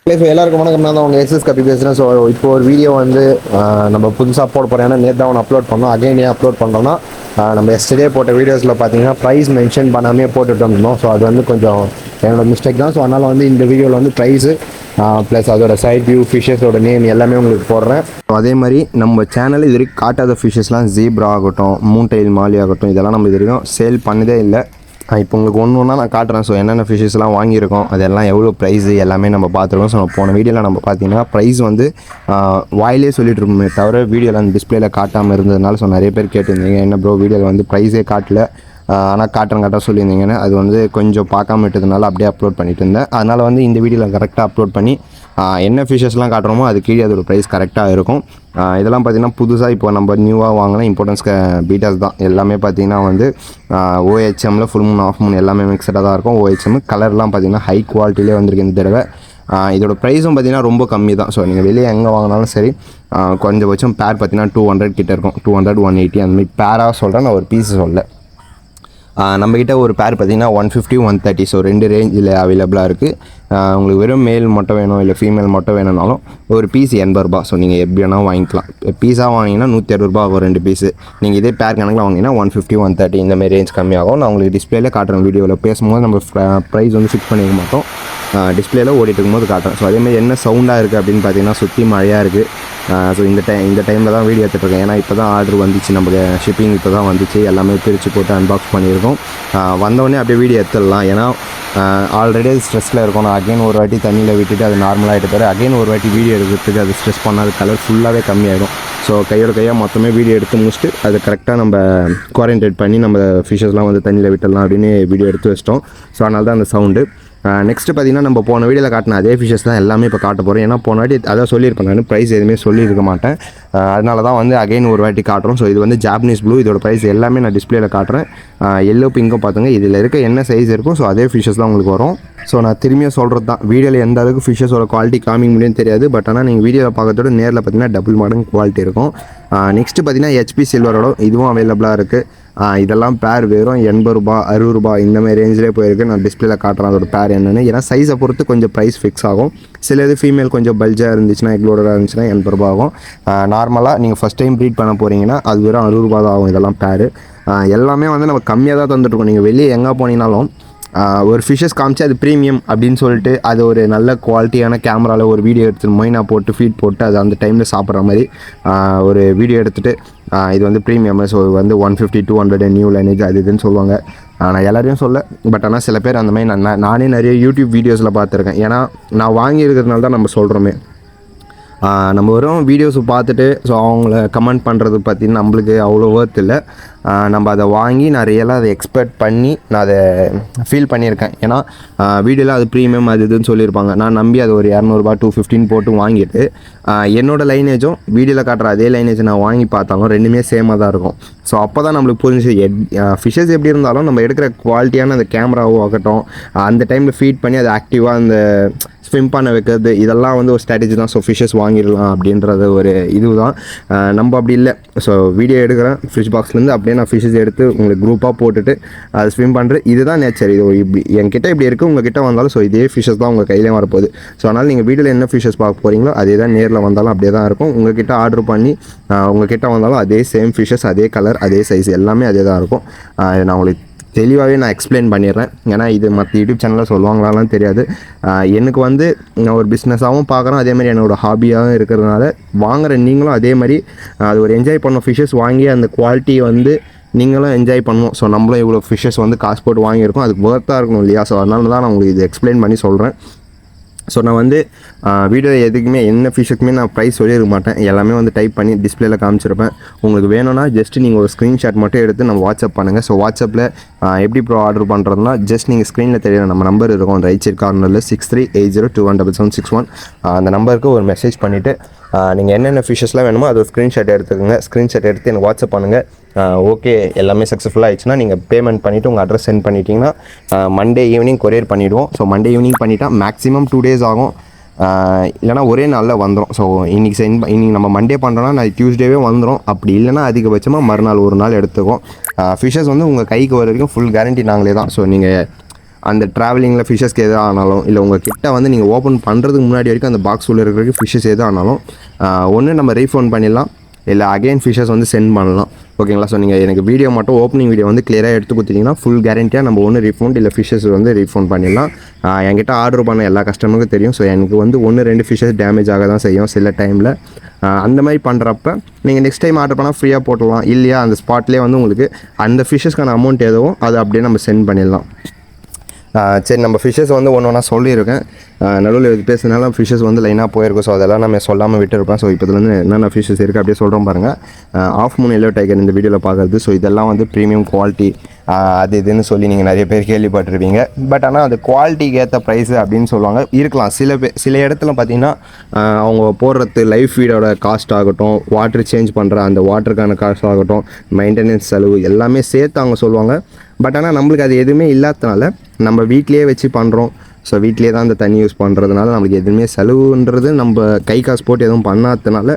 So எல்லாருக்கும் வணக்கம். நான் தான் உங்கள் எஸ்எஸ் கப்பி பேசுகிறேன். ஸோ இப்போ ஒரு வீடியோ வந்து நம்ம புதுசாக போட போகிறோம். ஏன்னா நேற்று தான் அப்லோட் பண்ணோம். அகைன் ஏன் அப்லோட் பண்ணுறோன்னா நம்ம எஸ்டே போட்ட வீடியோஸில் பார்த்தீங்கன்னா ப்ரைஸ் மென்ஷன் பண்ணாமே போட்டுட்டு இருந்தோம். ஸோ அது வந்து கொஞ்சம் என்னோட மிஸ்டேக் தான். ஸோ அதனால் வந்து இந்த வீடியோவில் வந்து ப்ரைஸு ப்ளஸ் அதோட சைட் வியூ, ஃபிஷ்ஷஸோட நேம் எல்லாமே உங்களுக்கு போடுறேன். ஸோ அதே மாதிரி நம்ம சேனல் இது வரைக்கும் காட்டாத ஃபிஷ்ஷஸ்லாம் ஜீப்ரா ஆகட்டும், மூன்டைல் மாலி ஆகட்டும், இதெல்லாம் நம்ம இது வரைக்கும் சேல் பண்ணதே இல்லை. இப்போ உங்களுக்கு ஒன்று ஒன்றா நான் காட்டுறேன். ஸோ என்னென்ன ஃபிஷ்ஷஸ்லாம் வாங்கியிருக்கோம், அதெல்லாம் எவ்வளோ ப்ரைஸு எல்லாமே நம்ம பார்த்துருக்கோம். ஸோ போன வீடியோவில் நம்ம பார்த்தீங்கன்னா ப்ரைஸ் வந்து வாயிலே சொல்லிட்டு இருக்கோமே தவிர வீடியோவில் அந்த டிஸ்பிளேல காட்டாமல் இருந்ததுனால ஸோ நிறைய பேர் கேட்டிருந்தீங்க, என்ன ப்ரோ வீடியோவில் வந்து ப்ரைஸே காட்டல, ஆனால் காட்டுறேன் சொல்லியிருந்தீங்கன்னு. அது வந்து கொஞ்சம் பார்க்காம விட்டதுனால அப்படியே அப்லோட் பண்ணிட்டு இருந்தேன். அதனால் வந்து இந்த வீடியோவில் கரெக்டாக அப்லோட் பண்ணி என்ன ஃபிஷஸ்லாம் காட்டுறோமோ அது கீழே அதோட ப்ரைஸ் கரெக்டாக இருக்கும். இதெல்லாம் பார்த்திங்கன்னா புதுசாக இப்போ நம்ம நியூவாக வாங்கின இம்பார்ட்டன்ஸ் பீட்டாஸ் தான். எல்லாமே பார்த்திங்கன்னா வந்து ஓஹெச்எம்மில் ஃபுல் மூன் ஆஃப் மூன் எல்லாமே மிக்சடாக தான் இருக்கும். ஓஹெச்எம் கலர்லாம் பார்த்திங்கன்னா ஹை குவாலிட்டியிலே வந்திருக்கு இந்த தடவை. இதோட ப்ரைஸும் பார்த்திங்கன்னா ரொம்ப கம்மி தான். ஸோ நீங்கள் வெளியே எங்கே வாங்கினாலும் சரி கொஞ்சம் பேர் பார்த்திங்கன்னா 200 கிட்டே இருக்கும். 200, 180 அந்த மாதிரி பேராக சொல்கிறேன், நான் ஒரு பீஸ் சொல்ல. நம்மக்கிட்ட ஒரு பேர் பார்த்திங்கன்னா 150, 130. ஸோ 2 ரேஞ்சில் அவைலபிளாக இருக்குது. உங்களுக்கு வெறும் மேல் மட்டும் வேணும் இல்லை ஃபீமேல் மட்டும் வேணும்னாலும் ஒரு பீஸ் 80 ரூபா. ஸோ நீங்கள் எப்படி வேணால் வாங்கிக்கலாம். பீஸாக வாங்கினீங்கன்னா 160 ரூபா ஆகும் 2 பீஸு. நீங்கள் இதே பேர் கணக்கில் வாங்கினீங்கன்னா 150, 130 இந்தமாதிரி ரேஞ்ச் கம்மியாகும். நான் உங்களுக்கு டிஸ்பிளேல காட்டுறேன். வீடியோவில் பேசும்போது நம்ம ப்ரைஸ் வந்து ஃபிக்ஸ் பண்ணிக்க மாட்டோம், டிஸ்பிளேல ஓடிட்டு இருக்கும்போது காட்டுறேன். ஸோ அதேமாதிரி என்ன சவுண்டாக இருக்குது அப்படின்னு பார்த்தீங்கன்னா சுற்றி மழையாக இருக்குது. ஸோ இந்த டைமில் தான் வீடியோ எடுத்துகிட்ருக்கேன். ஏன்னா இப்போ தான் ஆர்டர் வந்துச்சு, நம்மளுக்கு ஷிப்பிங் இப்போ தான் வந்துச்சு. எல்லாமே பிரித்து போட்டு அன்பாக்ஸ் பண்ணியிருக்கோம். வந்தவொடனே அப்படியே வீடியோ எடுத்துடலாம். ஏன்னா ஆல்ரெடி அது ஸ்ட்ரெஸ்ஸில் இருக்கும். நான் அகைன் ஒரு வாட்டி தண்ணியில் விட்டுட்டு அது நார்மலாகிட்டு பாரு, அகைன் ஒரு வாட்டி வீடியோ எடுக்கிறதுக்கு அது ஸ்ட்ரெஸ் பண்ணால் கலர் ஃபுல்லாகவே கம்மியாகிடும். ஸோ கையாக மொத்தமே வீடியோ எடுத்து முடிச்சுட்டு அது கரெக்டாக நம்ம குவாரண்டைன் பண்ணி நம்ம ஃபிஷஸ்லாம் வந்து தண்ணியில் விட்டுடலாம் அப்படின்னு வீடியோ எடுத்து வச்சிட்டோம். ஸோ அதனால தான் அந்த சவுண்டு. நெக்ஸ்ட்டு பார்த்திங்கன்னா நம்ம போன வீடியோவில் காட்டின அதே ஃபிஷஸ் தான் எல்லாமே இப்போ காட்ட போகிறோம். ஏன்னா போன வாட்டி அதான் சொல்லியிருப்பேன், நான் ப்ரைஸ் எதுவுமே சொல்லியிருக்க மாட்டேன். அதனால தான் வந்து அகைன் ஒரு வாட்டி காட்டுறோம். ஸோ இது வந்து ஜாப்பனீஸ் ப்ளூ. இதோட ப்ரைஸ் எல்லாமே நான் டிஸ்பிளேல காட்டுறேன். எல்லோ பிங்க்கும் பார்த்துங்க, இதில் இருக்க என்ன சைஸ் இருக்கும் ஸோ அதே ஃபிஷஸ் தான் உங்களுக்கு வரும். ஸோ நான் திரும்பியும் சொல்கிறது தான், வீடியோவில் எந்த அளவுக்கு ஃபிஷஸோட குவாலிட்டி காமிக்க முடியும்னு தெரியாது. பட் ஆனால் நீங்கள் வீடியோவில் பார்க்கறதோட நேரில் பார்த்தீங்கன்னா டபுள் மடங்கு குவாலிட்டி இருக்கும். நெக்ஸ்ட்டு பார்த்தீங்கன்னா ஹெச்பி சில்வரோட இதுவும் அவைலபிளாக இருக்குது. இதெல்லாம் பேர் வெறும் 80 ரூபா, 60 ரூபா இந்தமாதிரி ரேஞ்சிலே போயிருக்கு. நான் டிஸ்பிளேல காட்டுறேன் அதோட பேர் என்னென்னு. ஏன்னா சைஸை பொறுத்து கொஞ்சம் ப்ரைஸ் ஃபிக்ஸ் ஆகும். சில இது ஃபீமேல் கொஞ்சம் பல்ஜாக இருந்துச்சுன்னா, எக்லோடராக இருந்துச்சுன்னா 80 ரூபா ஆகும். நார்மலாக நீங்கள் ஃபஸ்ட் டைம் ப்ரீட் பண்ண போகிறீங்கன்னா அது வெறும் 60 ரூபா தான் ஆகும். இதெல்லாம் பேர் எல்லாமே வந்து நம்ம கம்மியாக தான் தந்துட்டுருக்கோம். நீங்கள் வெளியே எங்கே போனீங்கனாலும் ஒரு ஃபிஷ்ஷஸ் காமிச்சு அது ப்ரீமியம் அப்படின்னு சொல்லிட்டு அது ஒரு நல்ல குவாலிட்டியான கேமராவில் ஒரு வீடியோ எடுத்துகிட்டு மொயினா போட்டு ஃபீட் போட்டு அது அந்த டைமில் சாப்பிட்ற மாதிரி ஒரு வீடியோ எடுத்துகிட்டு இது வந்து ப்ரீமியம். ஸோ வந்து 150, 200 நியூ லைனேஜ் அது இதுன்னு சொல்லுவாங்க. நான் எல்லாரையும் சொல்ல, பட் ஆனால் சில பேர் அந்த மாதிரி நானே நிறைய யூடியூப் வீடியோஸில் பார்த்துருக்கேன். ஏன்னா நான் வாங்கியிருக்கிறதுனால தான் நம்ம சொல்கிறோமே. நம்ம வெறும் வீடியோஸ் பார்த்துட்டு ஸோ அவங்கள கமெண்ட் பண்ணுறது பார்த்தீங்கன்னா நம்மளுக்கு அவ்வளோ ஒர்த் இல்லை. நம்ம அதை வாங்கி நான் ரியலாக அதை எக்ஸ்பெக்ட் பண்ணி நான் அதை ஃபீல் பண்ணியிருக்கேன். ஏன்னா வீடியோவில் அது ப்ரீமியம் அது இதுன்னு சொல்லியிருப்பாங்க. நான் நம்பி அது ஒரு 200 ரூபா 215 போட்டு வாங்கிட்டு என்னோடய லைனேஜும் வீடியோவில் காட்டுற அதே லைனேஜ் நான் வாங்கி பார்த்தாலும் ரெண்டுமே சேமாக தான் இருக்கும். ஸோ அப்போ தான் நம்மளுக்கு புரிஞ்சு ஃபிஷஸ் எப்படி இருந்தாலும் நம்ம எடுக்கிற குவாலிட்டியான அந்த கேமராவோ ஆகட்டும், அந்த டைமில் ஃபீட் பண்ணி அதை ஆக்டிவாக அந்த ஸ்விம் பண்ண வைக்கிறது, இதெல்லாம் வந்து ஒரு ஸ்ட்ராட்டஜி தான். ஸோ ஃபிஷஸ் வாங்கிடலாம் அப்படின்றது ஒரு இது தான். நம்ம அப்படி இல்லை. ஸோ வீடியோ எடுக்கிறேன் ஃபிஷ் பாக்ஸ்லேருந்து அப்படியே நான் ஃபிஷஸ் எடுத்து உங்களுக்கு குரூப்பாக போட்டுட்டு அது ஸ்விம் பண்ணுறது, இதுதான் நேச்சர். இது இப்படி என்கிட்ட இப்படி இருக்குது, உங்கள் கிட்டே வந்தாலும் ஸோ இதே ஃபிஷஸ் தான் உங்கள் கையிலே வரப்போகுது. ஸோ அதனால் நீங்கள் வீடியோவில் என்ன ஃபிஷஸ் பார்க்க போகிறீங்களோ அதே தான் நேரில் வந்தாலும் அப்படியே தான் இருக்கும். உங்கள்கிட்ட ஆர்டர் பண்ணி உங்கள்கிட்ட வந்தாலும் அதே சேம் ஃபிஷஸ், அதே கலர், அதே சைஸ் எல்லாமே அதே தான் இருக்கும். நான் உங்களுக்கு தெளிவாகவே நான் எக்ஸ்பிளைன் பண்ணிடுறேன். ஏன்னா இது மற்ற யூடியூப் சேனலில் சொல்லுவாங்களாலாம் தெரியாது. எனக்கு வந்து நான் ஒரு பிஸ்னஸாகவும் பார்க்குறேன், அதேமாதிரி என்னோடய ஹாபியாகவும் இருக்கிறதுனால வாங்குகிற நீங்களும் அதே மாதிரி அது ஒரு என்ஜாய் பண்ண ஃபிஷஸ் வாங்கி அந்த குவாலிட்டியை வந்து நீங்களும் என்ஜாய் பண்ணணும். ஸோ நம்மளும் இவ்வளோ ஃபிஷஸ் வந்து காசு போட்டு வாங்கியிருக்கோம், அதுக்கு ஒர்த்தாக இருக்கணும் இல்லையா? ஸோ அதனால தான் நான் உங்களுக்கு இது எக்ஸ்பிளைன் பண்ணி சொல்கிறேன். ஸோ நான் வந்து வீடியோ எதுக்குமே என்ன ஃபிஷ்ஷுக்குமே நான் ப்ரைஸ் சொல்லியிருக்க மாட்டேன். எல்லாமே வந்து டைப் பண்ணி டிஸ்பிளேல காமிச்சிருப்பேன். உங்களுக்கு வேணும்னா ஜஸ்ட்டு நீங்கள் ஒரு ஸ்க்ரீன்ஷாட் மட்டும் எடுத்து நம்ம வாட்ஸ்அப் பண்ணுங்கள். ஸோ வாட்ஸ்அப்பில் எப்படி ப்ரோ ஆர்டர் பண்ணுறதுனா ஜஸ்ட் நீங்கள் ஸ்க்ரீனில் தெரியுற நம்ம நம்பர் இருக்கும் ரைட் சைட் கார்னரில் 6380217761 அந்த நம்பருக்கு ஒரு மெசேஜ் பண்ணிவிட்டு நீங்கள் என்னென்ன ஃபிஷஸ்லாம் வேணுமோ அது ஒரு ஸ்க்ரீன்ஷாட் எடுத்துக்கோங்க. ஸ்க்ரீன்ஷாட் எடுத்து எனக்கு வாட்ஸ்அப் பண்ணுங்கள். ஓகே எல்லாமே சக்ஸஸ்ஃபுல்லாக ஆயிடுச்சுன்னா நீங்கள் பேமெண்ட் பண்ணிவிட்டு உங்கள் அட்ரஸ் சென்ட் பண்ணிட்டீங்கன்னா மண்டே ஈவினிங் கொரியர் பண்ணிவிடுவோம். ஸோ மண்டே ஈவினிங் பண்ணிவிட்டால் மேக்ஸிமம் 2 days ஆகும், இல்லைனா ஒரே நாளில் வந்துடும். ஸோ இன்றைக்கி நம்ம மண்டே பண்ணுறோன்னா நான் டியூஸ்டேவே வந்துடும். அப்படி இல்லைனா அதிகபட்சமாக மறுநாள் ஒரு நாள் எடுத்துக்கும். ஃபிஷஸ் வந்து உங்கள் கைக்கு வர வரைக்கும் ஃபுல் கேரண்டி நாங்களே தான். ஸோ நீங்கள் அந்த ட்ராவலிங்கில் ஃபிஷ்ஷஸ்க்கு எது ஆனாலும் இல்லை உங்கள் கிட்ட வந்து நீங்கள் ஓப்பன் பண்ணுறதுக்கு முன்னாடி வரைக்கும் அந்த பாக்ஸ் உள்ள இருக்கிற ஃபிஷ்ஷஸ் எது ஆனாலும் ஒன்று நம்ம ரீஃபண்ட் பண்ணிடலாம், இல்லை அகைன் ஃபிஷ்ஷஸ் வந்து சென்ட் பண்ணலாம். ஓகேங்களா? ஸோ நீங்கள் எனக்கு வீடியோ மட்டும் ஓப்பனிங் வீடியோ வந்து கிளியராக எடுத்து கொடுத்தீங்கன்னா ஃபுல் கேரண்டியாக நம்ம ஒன்று ரீஃபண்ட் இல்லை ஃபிஷ்ஷஸ் வந்து ரீஃபண்ட் பண்ணிடலாம். என்கிட்ட ஆர்டர் பண்ண எல்லா கஸ்டமருக்கும் தெரியும். ஸோ எனக்கு வந்து 1-2 ஃபிஷ்ஷஸ் டேமேஜ் ஆக தான் செய்யும் சில டைமில். அந்த மாதிரி பண்ணுறப்ப நீங்கள் நெக்ஸ்ட் டைம் ஆர்டர் பண்ணால் ஃப்ரீயாக போட்டுடலாம். இல்லையா அந்த ஸ்பாட்லேயே வந்து உங்களுக்கு அந்த ஃபிஷ்ஷஸ்க்கான அமௌண்ட் எதுவும் அதை அப்படியே நம்ம சென்ட் பண்ணிடலாம். சரி, நம்ம ஃபிஷ்ஷஸ் வந்து ஒன்று ஒன்றா சொல்லியிருக்கேன். நடுவில் இது பேசுனால ஃபிஷ்ஷஸ் வந்து லைனாக போயிருக்கும். ஸோ அதெல்லாம் நம்ம சொல்லாமல் விட்டுருப்பேன். ஸோ இப்போதுலேருந்து என்னென்ன ஃபிஷ்ஷஸ் இருக்குது அப்படியே சொல்கிறோம் பாருங்கள். ஆஃப் மூன் எல்லோ டைகர் இந்த வீடியோவில் பார்க்குறது. ஸோ இதெல்லாம் வந்து ப்ரீமியம் குவாலிட்டி அது இதுன்னு சொல்லி நீங்கள் நிறைய பேர் கேள்விப்பட்டிருப்பீங்க. பட் ஆனால் அது குவாலிட்டிக்கு ஏற்ற ப்ரைஸு அப்படின்னு சொல்லுவாங்க. இருக்கலாம் சில இடத்துல பார்த்தீங்கன்னா அவங்க போடுறது லைஃப் ஃபீடோட காஸ்ட் ஆகட்டும், வாட்டர் சேஞ்ச் பண்ணுற அந்த வாட்டருக்கான காஸ்ட் ஆகட்டும், மெயின்டெனன்ஸ் செலவு எல்லாமே சேர்த்து அவங்க சொல்லுவாங்க. பட் ஆனால் நம்மளுக்கு அது எதுவுமே இல்லாததுனால நம்ம வீட்லேயே வச்சு பண்ணுறோம். ஸோ வீட்லேயே தான் அந்த தண்ணி யூஸ் பண்ணுறதுனால நம்மளுக்கு எதுவுமே செலவுன்றது நம்ம கை காசு போட்டு எதுவும் பண்ணாததுனால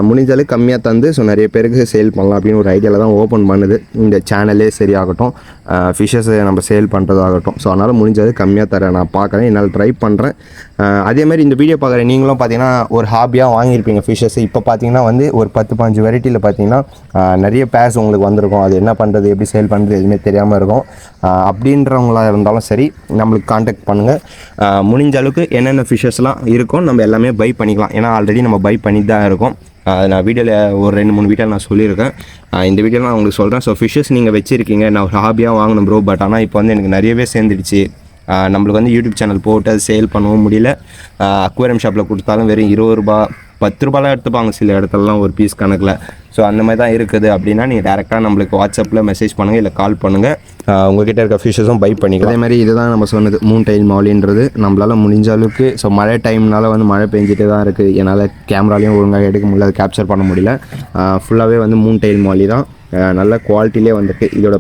முடிஞ்சாலும் கம்மியாக தந்து ஸோ நிறைய பேருக்கு சேல் பண்ணலாம் அப்படின்னு ஒரு ஐடியாவில் தான் ஓப்பன் பண்ணுது இந்த சேனலே சரியாகட்டும், ஃபிஷ்ஷஸை நம்ம சேல் பண்ணுறதாகட்டும். ஸோ அதனால் முடிஞ்சது கம்மியாக தரேன், நான் பார்க்குறேன், என்னால் ட்ரை பண்ணுறேன். அதேமாதிரி இந்த வீடியோ பார்க்குற நீங்களும் பார்த்தீங்கன்னா ஒரு ஹாபியாக வாங்கியிருப்பீங்க ஃபிஷ்ஷஸ். இப்போ பார்த்தீங்கன்னா வந்து ஒரு 10-15 வெரைட்டியில் பார்த்தீங்கன்னா நிறைய பேர்ஸ் உங்களுக்கு வந்திருக்கும். அது என்ன பண்ணுறது, எப்படி சேல் பண்ணுறது எதுவுமே தெரியாமல் இருக்கும். அப்படின்றவங்களாக இருந்தாலும் சரி நம்மளுக்கு கான்டாக்ட் பண்ணுங்கள். முடிஞ்ச அளவுக்கு என்னென்ன ஃபிஷ்ஷஸ்லாம் இருக்கும் நம்ம எல்லாமே பை பண்ணிக்கலாம். ஏன்னா ஆல்ரெடி நம்ம பை பண்ணி தான் இருக்கோம். நான் வீடியோவில் ஒரு 2-3 வீடியோவில் நான் சொல்லியிருக்கேன். இந்த வீடியோவில் நான் உங்களுக்கு சொல்கிறேன். ஸோ ஃபிஷ்ஷஸ் நீங்கள் வச்சுருக்கீங்க, நான் ஒரு ஹாபியாக வாங்கணும் ப்ரோ. பட் ஆனால் இப்போ வந்து எனக்கு நிறையவே சேர்ந்துடுச்சு. நம்மளுக்கு வந்து யூடியூப் சேனல் போட்டு அது சேல் பண்ணவும் முடியல. அக்வேரியம் ஷாப்பில் கொடுத்தாலும் வெறும் 20 ரூபா 10 ரூபாலாம் எடுத்துப்பாங்க சில இடத்துலலாம் ஒரு பீஸ் கணக்கில். ஸோ அந்த மாதிரி தான் இருக்குது அப்படின்னா நீங்கள் டேரெக்டாக நம்மளுக்கு வாட்ஸ்அப்பில் மெசேஜ் பண்ணுங்கள், இல்லை கால் பண்ணுங்கள். உங்கள்கிட்ட இருக்க ஃபிஷ்ஷஸும் பை பண்ணிக்கலாம். அதே மாதிரி இதுதான் நம்ம சொன்னது மூன் டைல் மாலின்றது. நம்மளால் முடிஞ்ச அளவுக்கு ஸோ மழை டைம்னால வந்து மழை பெஞ்சிட்டே தான் இருக்குது. என்னால் கேமராலையும் ஒழுங்காக எடுக்க முடியல, அதை கேப்சர் பண்ண முடியல. ஃபுல்லாகவே வந்து மூன் டைல் மாலி தான். நல்ல குவாலிட்டிலே வந்துருக்கு. இதோட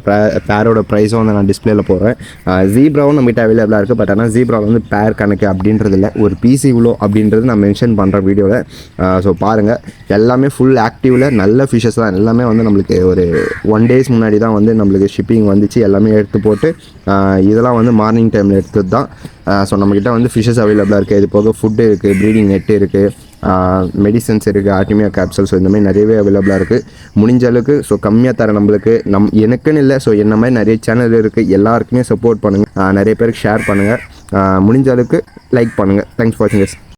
பேரோட ப்ரைஸும் வந்து நான் டிஸ்பிளேல போடுறேன். ஜீப்ராவும் நம்மகிட்ட அவைலபிளாக இருக்குது. பட் ஆனால் ஜீப்ரா வந்து பேர் கணக்கு அப்படின்றது இல்லை, ஒரு பிசி இவ்வளோ அப்படின்றது நான் மென்ஷன் பண்ணுறேன் வீடியோவில். ஸோ பாருங்கள், எல்லாமே ஃபுல் ஆக்டிவில் நல்ல ஃபிஷ்ஷஸ் தான். எல்லாமே வந்து நம்மளுக்கு ஒரு 1 days முன்னாடி தான் வந்து நம்மளுக்கு ஷிப்பிங் வந்துச்சு. எல்லாமே எடுத்து போட்டு இதெல்லாம் வந்து மார்னிங் டைமில் எடுத்தது தான். ஸோ நம்மக்கிட்ட வந்து ஃபிஷ்ஷஸ் அவைலபிளாக இருக்குது. இது போக ஃபுட்டு இருக்குது, ப்ரீடிங் நெட்டு இருக்குது, மெடிசன்ஸ் இருக்குது, ஆர்டிமியா கேப்சல். ஸோ இந்த மாதிரி நிறையவே அவைலபிளாக இருக்குது. முடிஞ்ச அளவுக்கு ஸோ கம்மியாக தர நம்மளுக்கு எனக்குன்னு இல்லை, ஸோ என்ன மாதிரி நிறைய சேனல் இருக்குது. எல்லாருக்குமே சப்போர்ட் பண்ணுங்கள், நிறைய பேருக்கு ஷேர் பண்ணுங்கள், முடிஞ்ச அளவுக்கு லைக் பண்ணுங்கள். தேங்க்ஸ் ஃபார் வாட்சிங்.